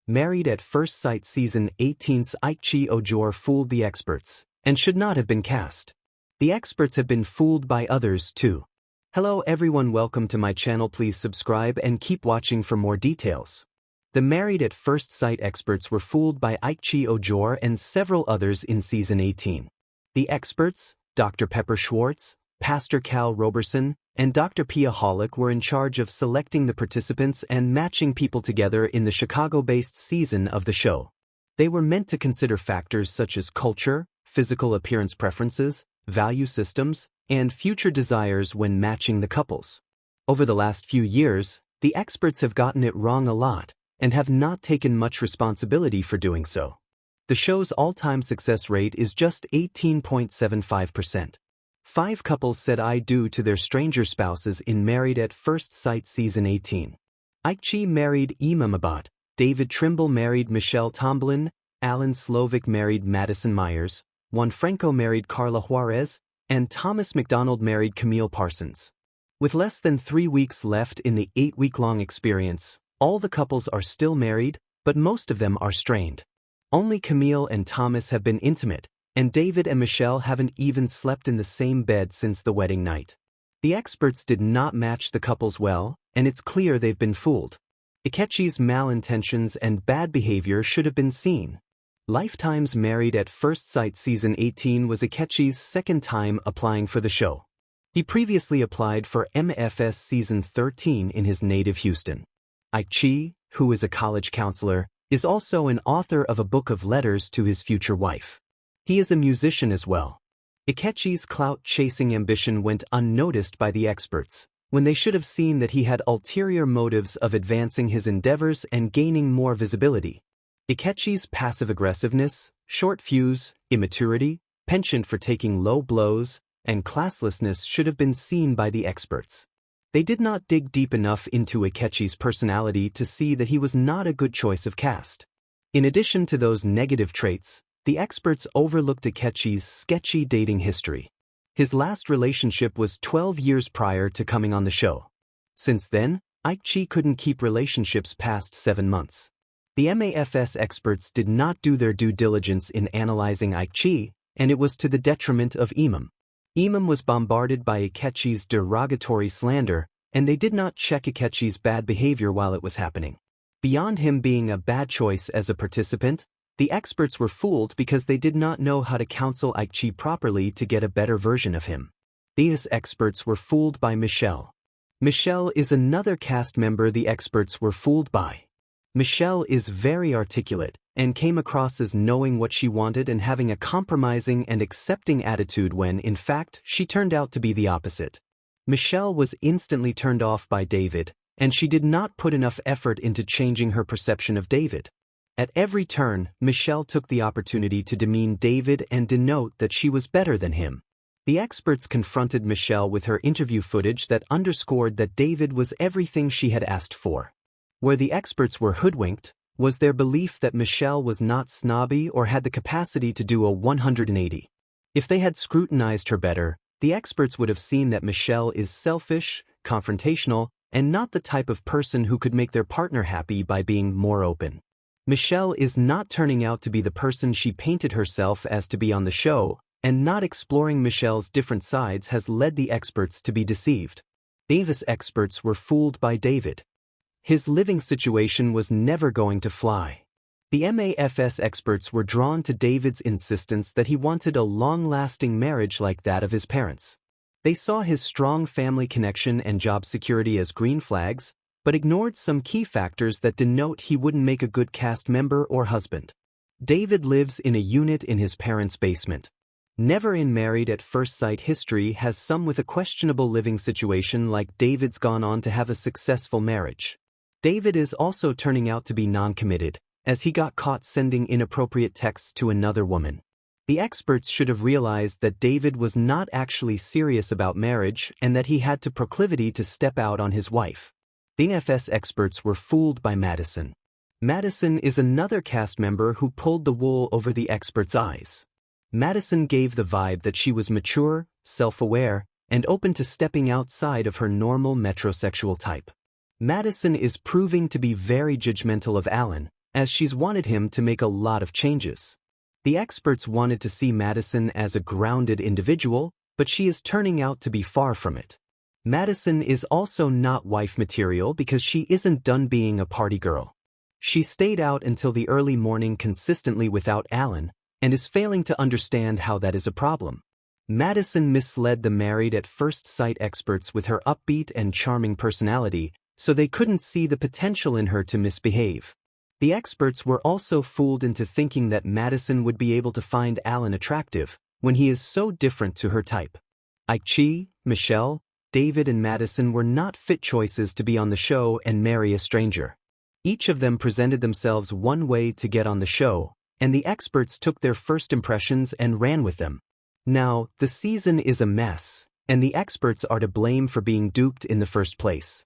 Married at First Sight Season 18's Ikechi Ojoré fooled the experts, and should not have been cast. The experts have been fooled by others too. Hello everyone, welcome to my channel. Please subscribe and keep watching for more details. The Married at First Sight experts were fooled by Ikechi Ojoré and several others in Season 18. The experts, Dr. Pepper Schwartz, Pastor Cal Roberson, and Dr. Pia Hollick were in charge of selecting the participants and matching people together in the Chicago-based season of the show. They were meant to consider factors such as culture, physical appearance preferences, value systems, and future desires when matching the couples. Over the last few years, the experts have gotten it wrong a lot and have not taken much responsibility for doing so. The show's all-time success rate is just 18.75%. 5 couples said I do to their stranger spouses in Married at First Sight Season 18. Ikechi married Emma Mabat, David Trimble married Michelle Tomlin, Alan Slovic married Madison Myers, Juan Franco married Carla Juarez, and Thomas McDonald married Camille Parsons. With less than 3 weeks left in the 8-week-long experience, all the couples are still married, but most of them are strained. Only Camille and Thomas have been intimate, and David and Michelle haven't even slept in the same bed since the wedding night. The experts did not match the couples well, and it's clear they've been fooled. Ikechi's malintentions and bad behavior should have been seen. Lifetime's Married at First Sight Season 18 was Ikechi's second time applying for the show. He previously applied for MFS Season 13 in his native Houston. Ikechi, who is a college counselor, is also an author of a book of letters to his future wife. He is a musician as well. Ikechi's clout-chasing ambition went unnoticed by the experts, when they should have seen that he had ulterior motives of advancing his endeavors and gaining more visibility. Ikechi's passive-aggressiveness, short fuse, immaturity, penchant for taking low blows, and classlessness should have been seen by the experts. They did not dig deep enough into Ikechi's personality to see that he was not a good choice of cast. In addition to those negative traits, the experts overlooked Ikechi's sketchy dating history. His last relationship was 12 years prior to coming on the show. Since then, Ikechi couldn't keep relationships past 7 months. The MAFS experts did not do their due diligence in analyzing Ikechi, and it was to the detriment of Emam. Emam was bombarded by Ikechi's derogatory slander, and they did not check Ikechi's bad behavior while it was happening. Beyond him being a bad choice as a participant, the experts were fooled because they did not know how to counsel Ikechi properly to get a better version of him. These experts were fooled by Michelle. Michelle is another cast member the experts were fooled by. Michelle is very articulate and came across as knowing what she wanted and having a compromising and accepting attitude when, in fact, she turned out to be the opposite. Michelle was instantly turned off by David, and she did not put enough effort into changing her perception of David. At every turn, Michelle took the opportunity to demean David and denote that she was better than him. The experts confronted Michelle with her interview footage that underscored that David was everything she had asked for. Where the experts were hoodwinked was their belief that Michelle was not snobby or had the capacity to do a 180. If they had scrutinized her better, the experts would have seen that Michelle is selfish, confrontational, and not the type of person who could make their partner happy by being more open. Michelle is not turning out to be the person she painted herself as to be on the show, and not exploring Michelle's different sides has led the experts to be deceived. Davis experts were fooled by David. His living situation was never going to fly. The MAFS experts were drawn to David's insistence that he wanted a long-lasting marriage like that of his parents. They saw his strong family connection and job security as green flags, but ignored some key factors that denote he wouldn't make a good cast member or husband. David lives in a unit in his parents' basement. Never in Married at First Sight history has some with a questionable living situation like David's gone on to have a successful marriage. David is also turning out to be non-committed, as he got caught sending inappropriate texts to another woman. The experts should have realized that David was not actually serious about marriage and that he had the proclivity to step out on his wife. The FS experts were fooled by Madison. Madison is another cast member who pulled the wool over the experts' eyes. Madison gave the vibe that she was mature, self-aware, and open to stepping outside of her normal metrosexual type. Madison is proving to be very judgmental of Alan, as she's wanted him to make a lot of changes. The experts wanted to see Madison as a grounded individual, but she is turning out to be far from it. Madison is also not wife material because she isn't done being a party girl. She stayed out until the early morning consistently without Alan, and is failing to understand how that is a problem. Madison misled the married at first sight experts with her upbeat and charming personality, so they couldn't see the potential in her to misbehave. The experts were also fooled into thinking that Madison would be able to find Alan attractive, when he is so different to her type. Ikechi, Michelle, David and Madison were not fit choices to be on the show and marry a stranger. Each of them presented themselves one way to get on the show, and the experts took their first impressions and ran with them. Now, the season is a mess, and the experts are to blame for being duped in the first place.